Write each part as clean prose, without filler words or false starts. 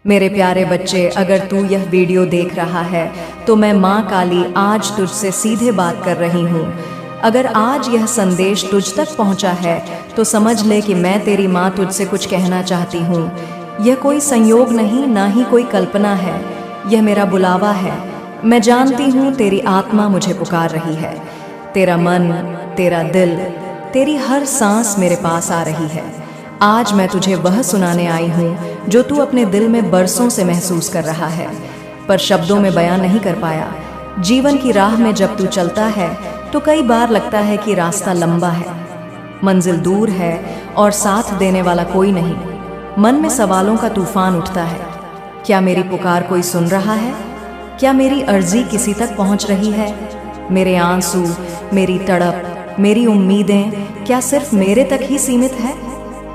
मेरे प्यारे बच्चे, अगर तू यह वीडियो देख रहा है तो मैं माँ काली आज तुझसे सीधे बात कर रही हूँ। अगर आज यह संदेश तुझ तक पहुँचा है तो समझ ले कि मैं तेरी माँ तुझसे कुछ कहना चाहती हूँ। यह कोई संयोग नहीं, ना ही कोई कल्पना है, यह मेरा बुलावा है। मैं जानती हूँ तेरी आत्मा मुझे पुकार रही है। तेरा मन, तेरा दिल, तेरी हर सांस मेरे पास आ रही है। आज मैं तुझे वह सुनाने आई हूँ जो तू अपने दिल में बरसों से महसूस कर रहा है, पर शब्दों में बयां नहीं कर पाया। जीवन की राह में जब तू चलता है तो कई बार लगता है कि रास्ता लंबा है, मंजिल दूर है और साथ देने वाला कोई नहीं। मन में सवालों का तूफान उठता है। क्या मेरी पुकार कोई सुन रहा है? क्या मेरी अर्जी किसी तक पहुंच रही है? मेरे आंसू, मेरी तड़प, मेरी उम्मीदें क्या सिर्फ मेरे तक ही सीमित है?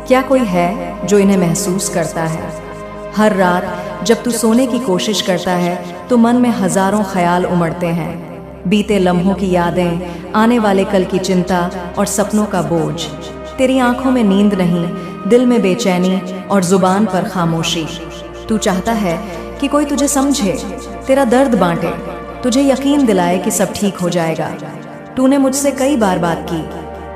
क्या कोई है जो इन्हें महसूस करता है? हर रात जब तू सोने की कोशिश करता है तो मन में हजारों ख्याल उमड़ते हैं। बीते लम्हों की यादें, आने वाले कल की चिंता और सपनों का बोझ। तेरी आंखों में नींद नहीं, दिल में बेचैनी और जुबान पर खामोशी। तू चाहता है कि कोई तुझे समझे, तेरा दर्द बांटे, तुझे यकीन दिलाए कि सब ठीक हो जाएगा। तूने मुझसे कई बार बात की,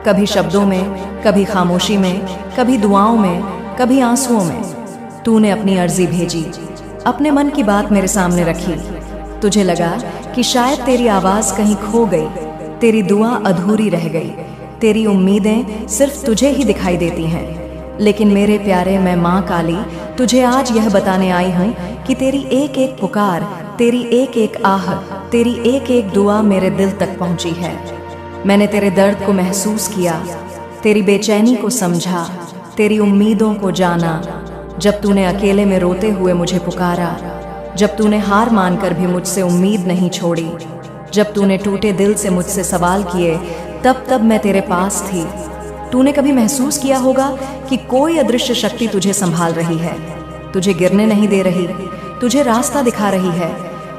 कभी शब्दों में, कभी खामोशी में, कभी दुआओं में, कभी आंसुओं में। तूने अपनी अर्जी भेजी, अपने मन की बात मेरे सामने रखी। तुझे लगा कि शायद तेरी आवाज कहीं खो गई, तेरी दुआ अधूरी रह गई, तेरी उम्मीदें सिर्फ तुझे ही दिखाई देती हैं। लेकिन मेरे प्यारे, मैं माँ काली तुझे आज यह बताने आई हूँ कि तेरी एक एक पुकार, तेरी एक एक आह, तेरी एक एक दुआ मेरे दिल तक पहुँची है। मैंने तेरे दर्द को महसूस किया, तेरी बेचैनी को समझा, तेरी उम्मीदों को जाना। जब तूने अकेले में रोते हुए मुझे पुकारा, जब तूने हार मानकर भी मुझसे उम्मीद नहीं छोड़ी, जब तूने टूटे दिल से मुझसे सवाल किए, तब मैं तेरे पास थी। तूने कभी महसूस किया होगा कि कोई अदृश्य शक्ति तुझे संभाल रही है, तुझे गिरने नहीं दे रही, तुझे रास्ता दिखा रही है।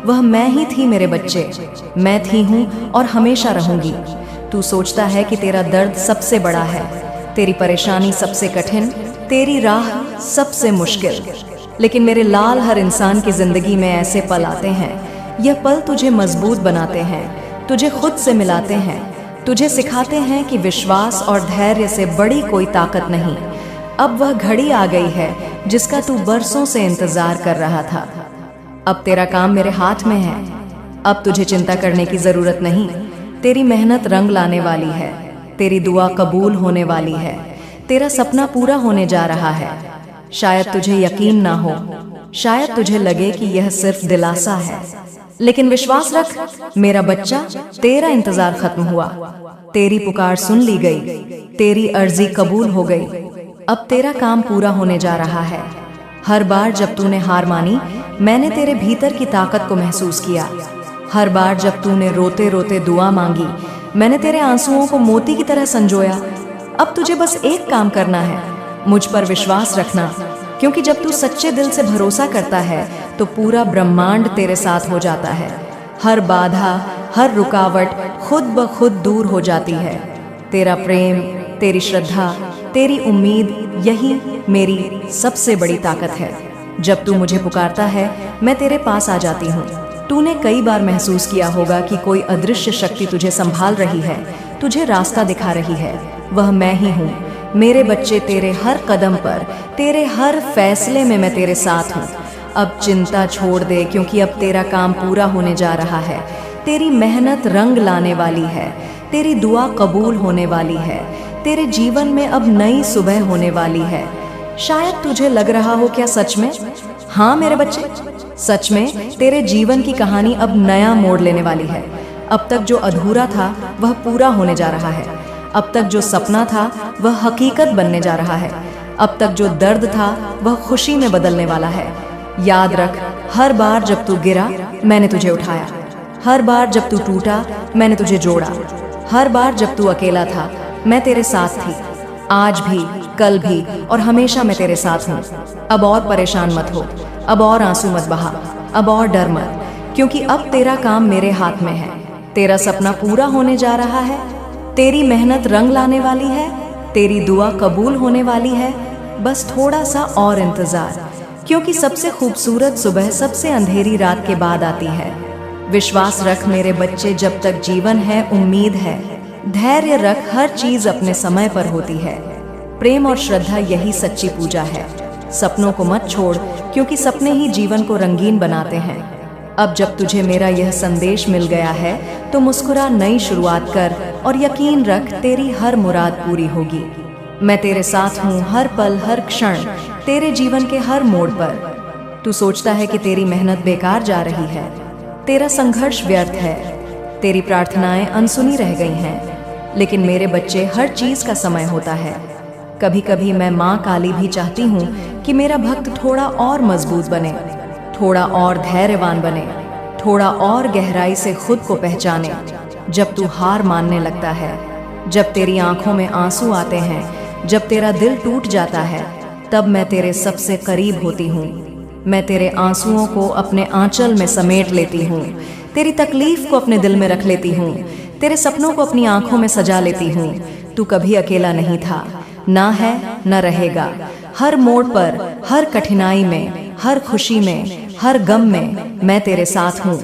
वह मैं ही थी मेरे बच्चे, मैं थी हूँ और हमेशा रहूंगी। तू सोचता है कि तेरा दर्द सबसे बड़ा है, तेरी परेशानी सबसे कठिन, तेरी राह सबसे मुश्किल। लेकिन मेरे लाल, हर इंसान की जिंदगी में ऐसे पल आते हैं। यह पल तुझे मजबूत बनाते हैं, तुझे खुद से मिलाते हैं, तुझे सिखाते हैं कि विश्वास और धैर्य से बड़ी कोई ताकत नहीं। अब वह घड़ी आ गई है जिसका तू बरसों से इंतजार कर रहा था। अब तेरा काम मेरे हाथ में है। अब तुझे चिंता करने की जरूरत नहीं। तेरी मेहनत रंग लाने वाली है, तेरी दुआ कबूल होने वाली है, तेरा सपना पूरा होने जा रहा है। शायद तुझे यकीन ना हो, शायद तुझे लगे कि यह सिर्फ दिलासा है, लेकिन विश्वास रख मेरा बच्चा, तेरा इंतजार खत्म हुआ। तेरी पुकार सुन ली गई, तेरी अर्जी कबूल हो गई। अब तेरा काम पूरा होने जा रहा है। हर बार जब तूने हार मानी, मैंने तेरे भीतर की ताकत को महसूस किया। हर बार जब तूने रोते रोते दुआ मांगी, मैंने तेरे आंसुओं को मोती की तरह संजोया। अब तुझे बस एक काम करना है, मुझ पर विश्वास रखना, क्योंकि जब तू सच्चे दिल से भरोसा करता है तो पूरा ब्रह्मांड तेरे साथ हो जाता है। हर बाधा, हर रुकावट खुद ब खुद दूर हो जाती है। तेरा प्रेम, तेरी श्रद्धा, तेरी उम्मीद, यही मेरी सबसे बड़ी ताकत है। जब तू मुझे पुकारता है, मैं तेरे पास आ जाती हूँ। तूने कई बार महसूस किया होगा कि कोई अदृश्य शक्ति तुझे संभाल रही है, तुझे रास्ता दिखा रही है। वह मैं ही हूँ मेरे बच्चे। तेरे हर कदम पर, तेरे हर फैसले में मैं तेरे साथ हूँ। अब चिंता छोड़ दे, क्योंकि अब तेरा काम पूरा होने जा रहा है। तेरी मेहनत रंग लाने वाली है, तेरी दुआ कबूल होने वाली है, तेरे जीवन में अब नई सुबह होने वाली है। शायद तुझे लग रहा हो, क्या सच में? हाँ मेरे बच्चे, सच में तेरे जीवन की कहानी अब नया मोड़ लेने वाली है। अब तक जो अधूरा था वह पूरा होने जा रहा है। अब तक जो सपना था वह हकीकत बनने जा रहा है। अब तक जो दर्द था वह खुशी में बदलने वाला है। याद रख, हर बार जब तू गिरा, मैंने तुझे उठाया। हर बार जब तू टूटा, मैंने तुझे जोड़ा। हर बार जब तू अकेला था, मैं तेरे साथ थी। आज भी, कल भी और हमेशा मैं तेरे साथ हूँ। अब और परेशान मत हो, अब और आंसू मत बहा, अब और डर मत, क्योंकि अब तेरा काम मेरे हाथ में है। तेरा सपना पूरा होने जा रहा है, तेरी मेहनत रंग लाने वाली है, तेरी दुआ कबूल होने वाली है। बस थोड़ा सा और इंतजार। क्योंकि सबसे खूबसूरत सुबह सबसे अंधेरी रात के बाद आती है। विश्वास रख मेरे बच्चे, जब तक जीवन है उम्मीद है। धैर्य रख, हर चीज अपने समय पर होती है। प्रेम और श्रद्धा यही सच्ची पूजा है। सपनों को मत छोड़, क्योंकि सपने ही जीवन को रंगीन बनाते हैं। अब जब तुझे मेरा यह संदेश मिल गया है तो मुस्कुरा, नई शुरुआत कर और यकीन रख तेरी हर मुराद पूरी होगी। मैं तेरे साथ हूँ हर पल हर क्षण, तेरे जीवन के हर मोड़ पर। तू सोचता है कि तेरी मेहनत बेकार जा रही है, तेरा संघर्ष व्यर्थ है, तेरी प्रार्थनाएं अनसुनी रह गई हैं। लेकिन मेरे बच्चे, हर चीज का समय होता है। कभी कभी मैं माँ काली भी चाहती हूँ कि मेरा भक्त थोड़ा और मजबूत बने, थोड़ा और धैर्यवान बने, थोड़ा और गहराई से खुद को पहचाने। जब तू हार मानने लगता है, जब तेरी आंखों में आंसू आते हैं, जब तेरा दिल टूट जाता है, तब मैं तेरे सबसे करीब होती हूँ। मैं तेरे आंसुओं को अपने आंचल में समेट लेती हूँ, तेरी तकलीफ को अपने दिल में रख लेती हूँ, तेरे सपनों को अपनी आंखों में सजा लेती हूँ। तू कभी अकेला नहीं था, ना है न रहेगा। हर मोड़ पर, हर कठिनाई में, हर खुशी में, हर गम में मैं तेरे साथ हूँ।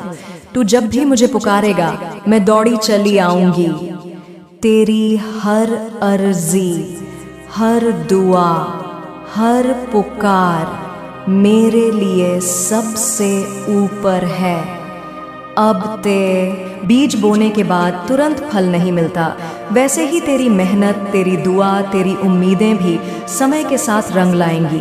तू जब भी मुझे पुकारेगा, मैं दौड़ी चली आऊंगी। तेरी हर अर्जी, हर दुआ, हर पुकार मेरे लिए सबसे ऊपर है। अब ते बीज बोने के बाद तुरंत फल नहीं मिलता, वैसे ही तेरी मेहनत, तेरी दुआ, तेरी उम्मीदें भी समय के साथ रंग लाएंगी।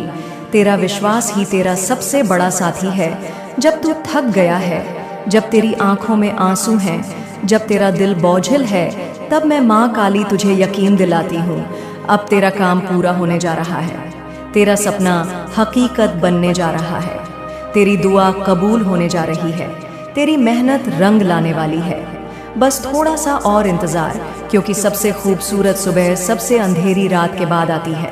तेरा विश्वास ही तेरा सबसे बड़ा साथी है। जब तू थक गया है, जब तेरी आंखों में आंसू हैं, जब तेरा दिल बोझिल है, तब मैं माँ काली तुझे यकीन दिलाती हूँ, अब तेरा काम पूरा होने जा रहा है। तेरा सपना हकीकत बनने जा रहा है। तेरी दुआ कबूल होने जा रही है। तेरी मेहनत रंग लाने वाली है। बस थोड़ा सा और इंतजार, क्योंकि सबसे खूबसूरत सुबह सबसे अंधेरी रात के बाद आती है।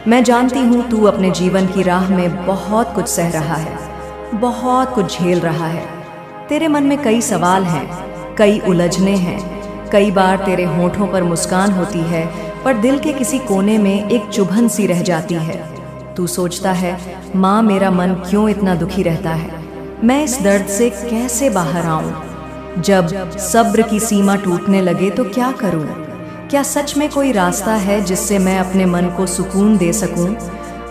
मैं जानती हूँ तू अपने जीवन की राह में बहुत कुछ सह रहा है, बहुत कुछ झेल रहा है। तेरे मन में कई सवाल हैं, कई उलझने हैं। कई बार तेरे होठों पर मुस्कान होती है, पर दिल के किसी कोने में एक चुभन सी रह जाती है। तू सोचता है, माँ मेरा मन क्यों इतना दुखी रहता है, मैं इस दर्द से कैसे बाहर आऊं। जब सब्र की सीमा टूटने लगे तो क्या करूं? क्या सच में कोई रास्ता है जिससे मैं अपने मन को सुकून दे सकूं?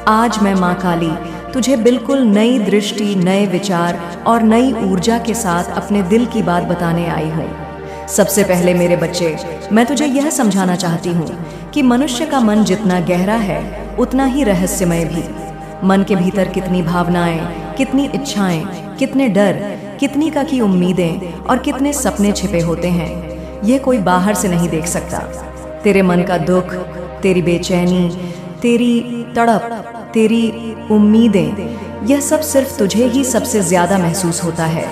आज मैं माँ काली तुझे बिल्कुल नई दृष्टि, नए विचार और नई ऊर्जा के साथ अपने दिल की बात बताने आई हूँ। सबसे पहले मेरे बच्चे, मैं तुझे यह समझाना चाहती हूँ कि मनुष्य का मन जितना गहरा है उतना ही रहस्यमय भी। मन के भीतर कितनी भावनाएं, कितनी इच्छाएं, कितने डर, कितनी का की उम्मीदें और कितने सपने छिपे होते हैं, ये कोई बाहर से नहीं देख सकता। तेरे मन का दुख, तेरी बेचैनी, तेरी तड़प, तेरी उम्मीदें, यह सब सिर्फ तुझे ही सबसे ज्यादा महसूस होता है।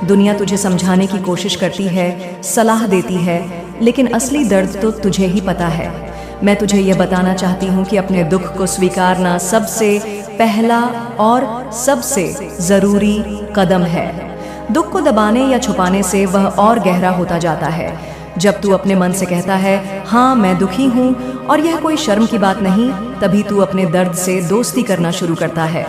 दुनिया तुझे समझाने की कोशिश करती है, सलाह देती है, लेकिन असली दर्द तो तुझे ही पता है। मैं तुझे यह बताना चाहती हूँ कि अपने दुख को स्वीकारना सबसे पहला और सबसे जरूरी कदम है। दुख को दबाने या छुपाने से वह और गहरा होता जाता है। जब तू अपने मन से कहता है, हाँ मैं दुखी हूँ, और यह कोई शर्म की बात नहीं, तभी तू अपने दर्द से दोस्ती करना शुरू करता है।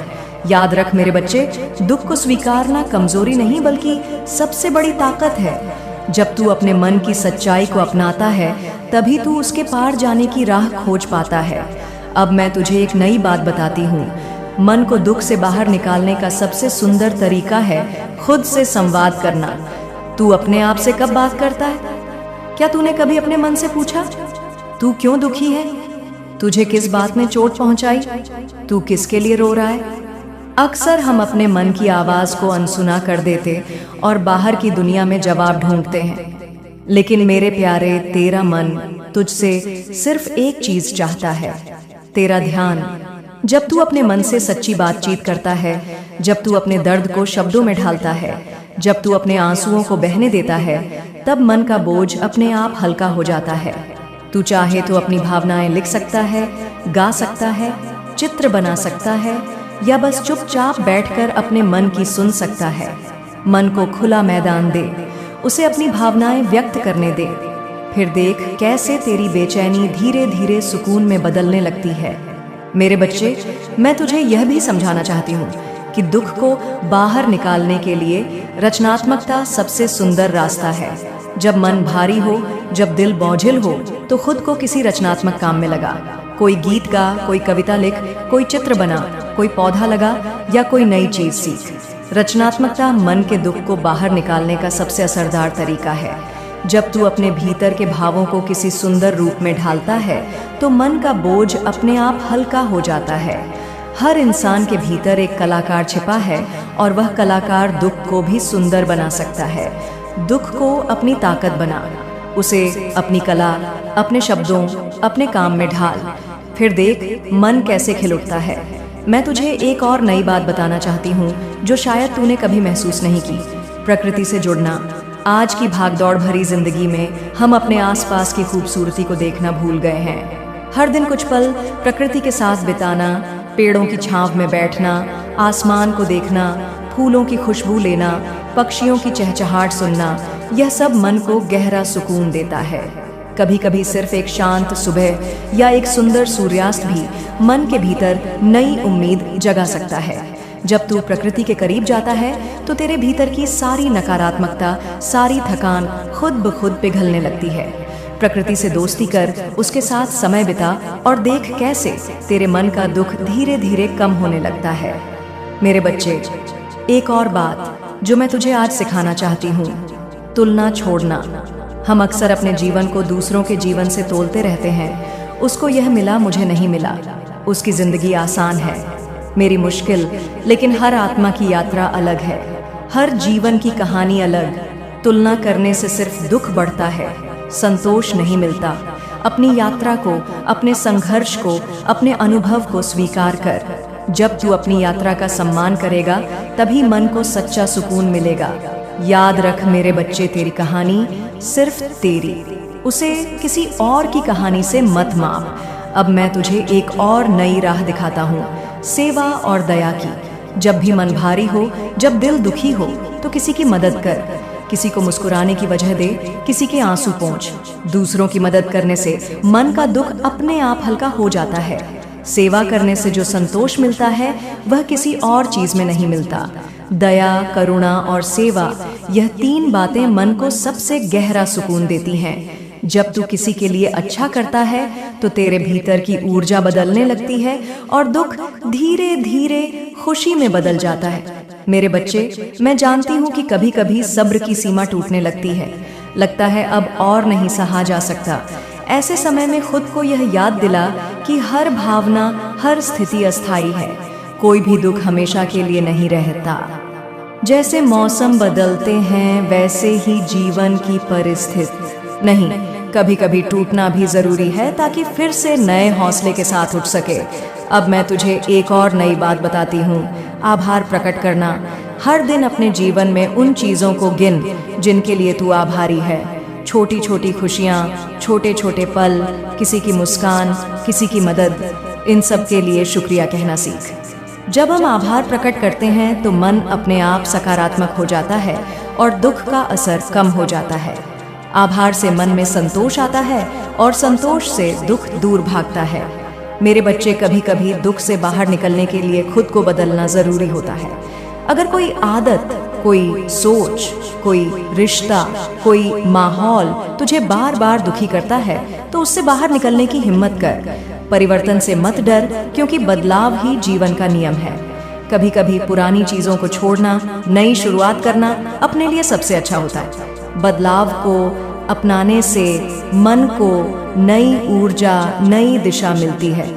याद रख मेरे बच्चे, दुख को स्वीकारना कमजोरी नहीं बल्कि सबसे बड़ी ताकत है। जब तू अपने मन की सच्चाई को अपनाता है, तभी तू उसके पार जाने की राह खोज पाता है। अब मैं तुझे एक नई बात बताती हूँ। मन को दुख से बाहर निकालने का सबसे सुंदर तरीका है खुद से संवाद करना। तू अपने आप से कब बात करता है? क्या तूने कभी अपने मन से पूछा, तू क्यों दुखी है? तुझे किस बात ने चोट पहुंचाई? तू किसके लिए रो रहा है? अक्सर हम अपने मन की आवाज को अनसुना कर देते और बाहर की दुनिया में जवाब ढूंढते हैं। लेकिन मेरे प्यारे, तेरा मन तुझसे सिर्फ एक चीज चाहता है, तेरा ध्यान। जब तू अपने मन से सच्ची बातचीत करता है, जब तू अपने दर्द को शब्दों में ढालता है, जब तू अपने आंसुओं को बहने देता है, तब मन का बोझ अपने आप हल्का हो जाता है। तू चाहे तो अपनी भावनाएं लिख सकता है, गा सकता है, चित्र बना सकता है, या बस चुपचाप बैठकर अपने मन की सुन सकता है। मन को खुला मैदान दे, उसे अपनी भावनाएं व्यक्त करने दे। फिर देख कैसे तेरी बेचैनी धीरे धीरे सुकून में बदलने लगती है। मेरे बच्चे, मैं तुझे यह भी समझाना चाहती हूँ कि दुख को बाहर निकालने के लिए रचनात्मकता सबसे सुंदर रास्ता है। जब मन भारी हो, जब दिल बोझिल हो, तो खुद को किसी रचनात्मक काम में लगा। कोई गीत गा, कोई कविता लिख, कोई चित्र बना, कोई पौधा लगा या कोई नई चीज सीख। रचनात्मकता मन के दुख को बाहर निकालने का सबसे असरदार तरीका है। जब तू अपने भीतर के भावों को किसी सुंदर रूप में ढालता है तो मन का बोझ अपने आप हल्का हो जाता है। हर इंसान के भीतर एक कलाकार छिपा है और वह कलाकार दुख को भी सुंदर बना सकता है। दुख को अपनी ताकत बना, उसे अपनी कला, अपने शब्दों, अपने काम में ढाल, फिर देख मन कैसे खिल उठता है। मैं तुझे एक और नई बात बताना चाहती हूँ जो शायद तूने कभी महसूस नहीं की। प्रकृति से जुड़ना। आज की भागदौड़ भरी जिंदगी में हम अपने आसपास की खूबसूरती को देखना भूल गए हैं। हर दिन कुछ पल प्रकृति के साथ बिताना, पेड़ों की छांव में बैठना, आसमान को देखना, फूलों की खुशबू लेना, पक्षियों की चहचहाट सुनना, यह सब मन को गहरा सुकून देता है। कभी कभी सिर्फ एक शांत सुबह या एक सुंदर सूर्यास्त भी मन के भीतर नई उम्मीद जगा सकता है। जब तू प्रकृति के करीब जाता है तो तेरे भीतर की सारी नकारात्मकता, सारी थकान खुद ब खुद पिघलने लगती है। प्रकृति से दोस्ती कर, उसके साथ समय बिता और देख कैसे तेरे मन का दुख धीरे धीरे कम होने लगता है। मेरे बच्चे, एक और बात जो मैं तुझे आज सिखाना चाहती हूँ, तुलना छोड़ना। हम अक्सर अपने जीवन को दूसरों के जीवन से तोलते रहते हैं। उसको यह मिला, मुझे नहीं मिला। उसकी जिंदगी आसान है, मेरी मुश्किल। लेकिन हर आत्मा की यात्रा अलग है, हर जीवन की कहानी अलग। तुलना करने से सिर्फ दुख बढ़ता है, संतोष नहीं मिलता। अपनी यात्रा को, अपने संघर्ष को, अपने अनुभव को स्वीकार कर। जब तू अपनी यात्रा का सम्मान करेगा तभी मन को सच्चा सुकून मिलेगा। याद रख मेरे बच्चे, तेरी कहानी सिर्फ तेरी, उसे किसी और की कहानी से मत माप। अब मैं तुझे एक और नई राह दिखाता हूँ, सेवा और दया की। जब भी मन भारी हो, जब दिल दुखी हो, तो किसी की मदद कर। किसी को मुस्कुराने की वजह दे, किसी के आंसू पोंछ। दूसरों की मदद करने से मन का दुख अपने आप हल्का हो जाता है। सेवा करने से जो संतोष मिलता है वह किसी और चीज में नहीं मिलता। दया, करुणा और सेवा, यह तीन बातें मन को सबसे गहरा सुकून देती हैं। जब तू किसी के लिए अच्छा करता है तो तेरे भीतर की ऊर्जा बदलने लगती है और दुख धीरे धीरे खुशी में बदल जाता है। मेरे बच्चे, मैं जानती हूँ कि कभी कभी सब्र की सीमा टूटने लगती है, लगता है अब और नहीं सहा जा सकता। ऐसे समय में खुद को यह याद दिला कि हर भावना, हर स्थिति अस्थायी है। कोई भी दुख हमेशा के लिए नहीं रहता। जैसे मौसम बदलते हैं वैसे ही जीवन की परिस्थिति नहीं, कभी कभी टूटना भी जरूरी है ताकि फिर से नए हौसले के साथ उठ सके। अब मैं तुझे एक और नई बात बताती हूँ, आभार प्रकट करना। हर दिन अपने जीवन में उन चीजों को गिन जिनके लिए तू आभारी है। छोटी छोटी खुशियाँ, छोटे छोटे पल, किसी की मुस्कान, किसी की मदद, इन सब के लिए शुक्रिया कहना सीख। जब हम आभार प्रकट करते हैं तो मन अपने आप सकारात्मक हो जाता है और दुख का असर कम हो जाता है। आभार से मन में संतोष आता है और संतोष से दुख दूर भागता है। मेरे बच्चे, कभी कभी दुख से बाहर निकलने के लिए खुद को बदलना जरूरी होता है। अगर कोई आदत, कोई सोच, कोई रिश्ता, कोई माहौल तुझे बार बार दुखी करता है तो उससे बाहर निकलने की हिम्मत कर। परिवर्तन से मत डर, क्योंकि बदलाव ही जीवन का नियम है। कभी कभी पुरानी चीजों को छोड़ना, नई शुरुआत करना अपने लिए सबसे अच्छा होता है। बदलाव को अपनाने से मन को नई ऊर्जा, नई दिशा मिलती है।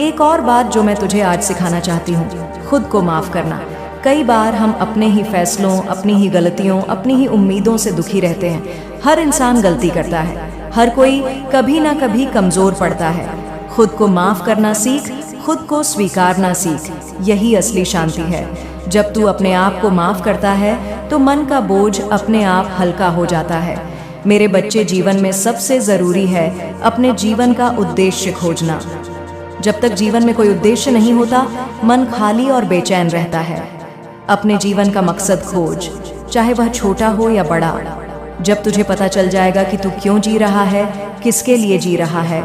एक और बात जो मैं तुझे आज सिखाना चाहती हूँ, खुद को माफ करना। कई बार हम अपने ही फैसलों, अपनी ही गलतियों, अपनी ही उम्मीदों से दुखी रहते हैं। हर इंसान गलती करता है, हर कोई कभी ना कभी कमजोर पड़ता है। खुद को माफ करना सीख, खुद को स्वीकारना सीख, यही असली शांति है। जब तू अपने आप को माफ करता है तो मन का बोझ अपने आप हल्का हो जाता है। मेरे बच्चे, जीवन में सबसे जरूरी है अपने जीवन का उद्देश्य खोजना। जब तक जीवन में कोई उद्देश्य नहीं होता, मन खाली और बेचैन रहता है। अपने जीवन का मकसद खोज, चाहे वह छोटा हो या बड़ा। जब तुझे पता चल जाएगा कि तू क्यों जी रहा है, किसके लिए जी रहा है,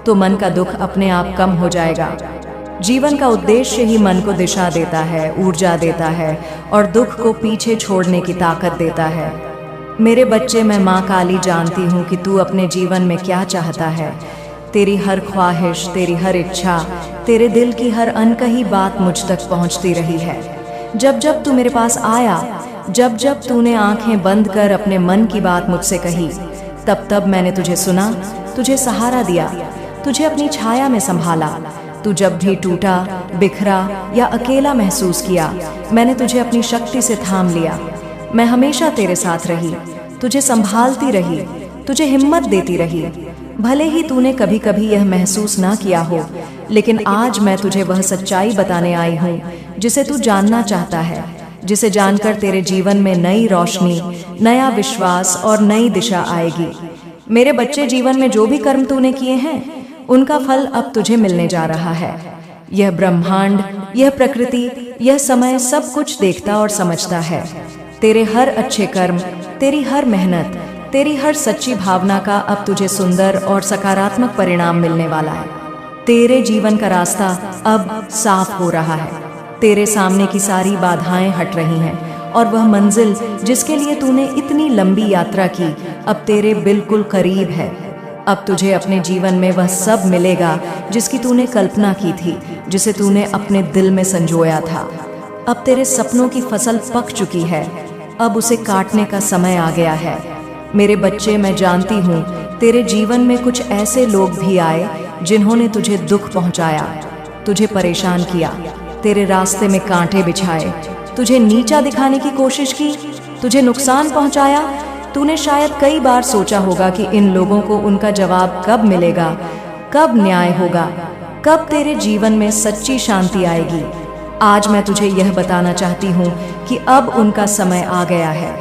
तो मन का दुख अपने आप कम हो जाएगा। जीवन का उद्देश्य ही मन को दिशा देता है, ऊर्जा देता है और दुख को पीछे छोड़ने की ताकत देता है। मेरे बच्चे, मैं माँ काली जानती हूँ कि तू अपने जीवन में क्या चाहता है। तेरी हर ख्वाहिश, तेरी हर इच्छा, तेरे दिल की हर अनकही बात मुझ तक पहुँचती रही है। जब जब तू मेरे पास आया, जब जब तूने आंखें बंद कर अपने मन की बात मुझसे कही, तब तब मैंने तुझे सुना, तुझे सहारा दिया, तुझे अपनी छाया में संभाला। तू जब भी टूटा, बिखरा या अकेला महसूस किया, मैंने तुझे अपनी शक्ति से थाम लिया। मैं हमेशा तेरे साथ रही, तुझे संभालती रही, तुझे हिम्मत देती रही। भले ही तूने कभी कभी यह महसूस ना किया हो, लेकिन आज मैं तुझे वह सच्चाई बताने आई हूँ जिसे तू जानना चाहता है, जिसे जानकर तेरे जीवन में नई रोशनी, नया विश्वास और नई दिशा आएगी। मेरे बच्चे, जीवन में जो भी कर्म तूने किए हैं, उनका फल अब तुझे मिलने जा रहा है। यह ब्रह्मांड, यह प्रकृति, यह समय सब कुछ देखता और समझता है। तेरे हर अच्छे कर्म, तेरी हर मेहनत, तेरी हर सच्ची भावना का अब तुझे सुंदर और सकारात्मक परिणाम मिलने वाला है। तेरे जीवन का रास्ता अब साफ हो रहा है। तेरे सामने की सारी बाधाएं हट रही हैं और वह मंजिल जिसके लिए तूने इतनी लंबी यात्रा की, अब तेरे बिल्कुल करीब है। अब तुझे अपने जीवन में वह सब मिलेगा जिसकी तूने कल्पना की थी, जिसे तूने अपने दिल में संजोया था। अब तेरे सपनों की फसल पक चुकी है, अब उसे काटने का समय आ गया है। मेरे बच्चे, मैं जानती हूँ तेरे जीवन में कुछ ऐसे लोग भी आए जिन्होंने तुझे दुख पहुँचाया, तुझे परेशान किया, तेरे रास्ते में कांटे बिछाए, तुझे नीचा दिखाने की कोशिश की, तुझे नुकसान पहुँचाया। तूने शायद कई बार सोचा होगा कि इन लोगों को उनका जवाब कब मिलेगा, कब न्याय होगा, कब तेरे जीवन में सच्ची शांति आएगी। आज मैं तुझे यह बताना चाहती हूँ कि अब उनका समय आ गया है।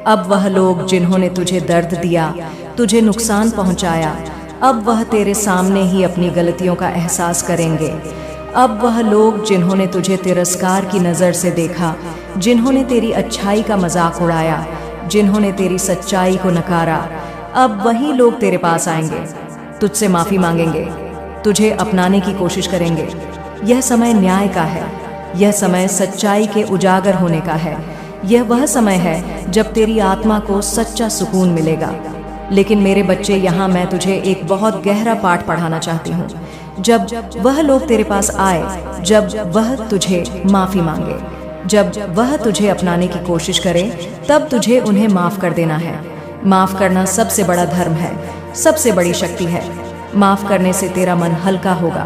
अब वह लोग जिन्होंने तुझे दर्द दिया, तुझे नुकसान पहुँचाया, अब वह तेरे सामने ही अपनी गलतियों का एहसास करेंगे। अब वह लोग जिन्होंने तुझे तिरस्कार की नज़र से देखा, जिन्होंने तेरी अच्छाई का मजाक उड़ाया, जिन्होंने तेरी सच्चाई को नकारा, अब वही लोग तेरे पास आएंगे, तुझसे माफ़ी मांगेंगे, तुझे अपनाने की कोशिश करेंगे। यह समय न्याय का है, यह समय सच्चाई के उजागर होने का है। यह वह समय है जब तेरी आत्मा को सच्चा सुकून मिलेगा। लेकिन मेरे बच्चे, यहाँ मैं तुझे एक बहुत गहरा पाठ पढ़ाना चाहती हूँ। जब वह लोग तेरे पास आए, जब वह तुझे माफ़ी मांगे, जब वह तुझे अपनाने की कोशिश करे, तब तुझे उन्हें माफ़ कर देना है। माफ़ करना सबसे बड़ा धर्म है, सबसे बड़ी शक्ति है। माफ़ करने से तेरा मन हल्का होगा,